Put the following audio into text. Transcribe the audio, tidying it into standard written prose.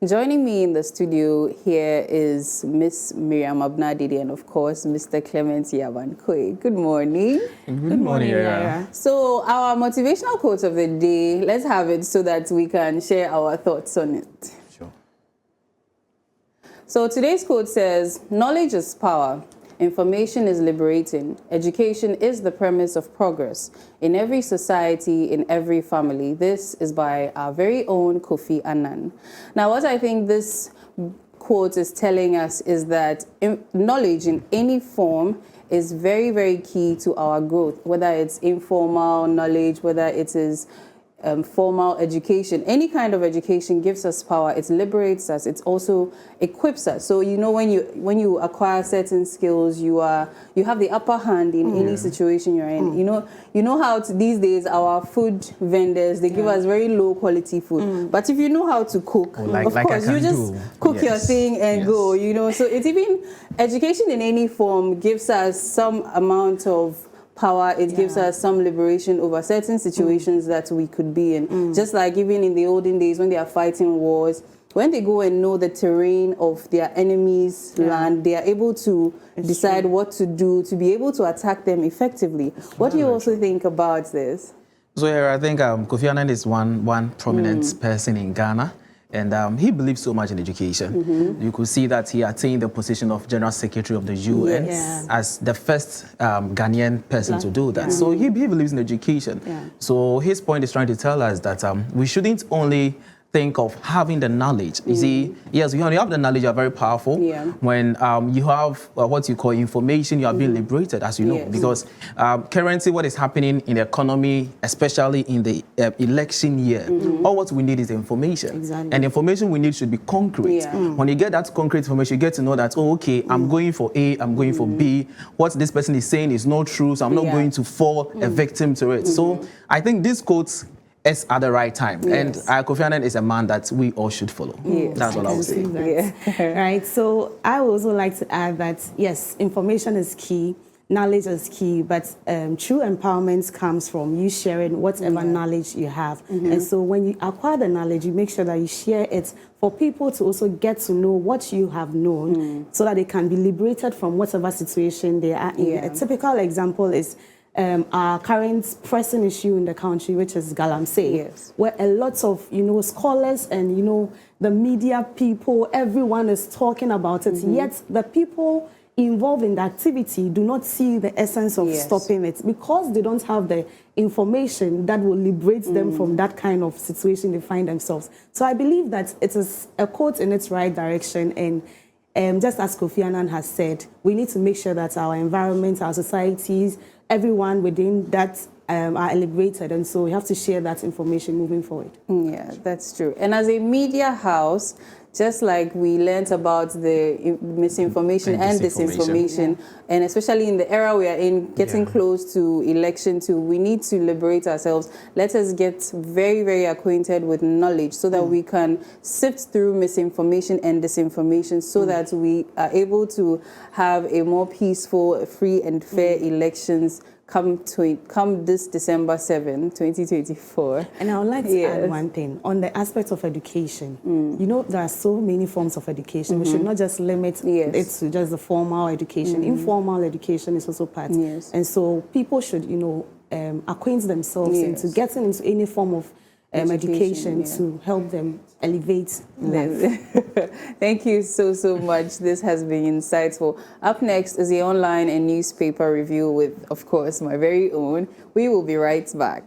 Joining me in the studio here is Miss Miriam Abnadidi and, of course, Mr. Clement Yabankwe. Good morning. Good morning, Yara. So our motivational quote of the day, let's have it so that we can share our thoughts on it. Sure. So today's quote says, knowledge is power. Information is liberating. Education is the premise of progress in every society, in every family. This is by our very own Kofi Annan. Now, what I think this quote is telling us is that knowledge in any form is very, very key to our growth, whether it's informal knowledge, whether it is formal education. Any kind of education gives us power. It liberates us. It also equips us. So you know, when you acquire certain skills, you have the upper hand in any situation you're in. You know how these days our food vendors, they give us very low quality food. But if you know how to cook, of course you just cook your thing and go. So it's even education in any form gives us some amount of power. It gives us some liberation over certain situations that we could be in. Just like even in the olden days when they are fighting wars, when they go and know the terrain of their enemy's land, they are able to decide what to do to be able to attack them effectively. What do you also think about this? So I think Kofi Annan is one prominent person in Ghana. And he believes so much in education. You could see that he attained the position of General Secretary of the UN as the first Ghanaian person to do that. So he believes in education. So his point is trying to tell us that we shouldn't only think of having the knowledge. You see, yes, when you have the knowledge, you are very powerful. When you have what you call information, you are being liberated, as you know, because currently what is happening in the economy, especially in the election year, all what we need is information. And the information we need should be concrete. When you get that concrete information, you get to know that, oh, okay, I'm going for A, I'm going for B. What this person is saying is not true, so I'm not going to fall a victim to it. So I think these quotes is at the right time. And Kofi Annan is a man that we all should follow. That's what I would say. Right. So I would also like to add that, yes, information is key, knowledge is key, but true empowerment comes from you sharing whatever knowledge you have. And so when you acquire the knowledge, you make sure that you share it for people to also get to know what you have known so that they can be liberated from whatever situation they are in. A typical example is our current pressing issue in the country, which is Galamsey, where a lot of, scholars and, the media people, everyone is talking about it, yet the people involved in the activity do not see the essence of stopping it because they don't have the information that will liberate them from that kind of situation they find themselves. So I believe that it is a quote in its right direction, and just as Kofi Annan has said, we need to make sure that our environment, our societies, everyone within that are liberated, and so we have to share that information moving forward. Yeah, that's true. And as a media house, just like we learned about the misinformation and disinformation, and especially in the era we are in, getting close to election too, we need to liberate ourselves. Let us get very, very acquainted with knowledge so that we can sift through misinformation and disinformation so that we are able to have a more peaceful, free and fair elections come this December 7, 2024. And I would like to add one thing on the aspect of education. There are so many forms of education. We should not just limit it to just the formal education. Informal education is also part. And so people should, acquaint themselves into getting into any form of education to help them elevate life. Thank you so much. This has been insightful. Up next is the online and newspaper review with, of course, my very own. We will be right back.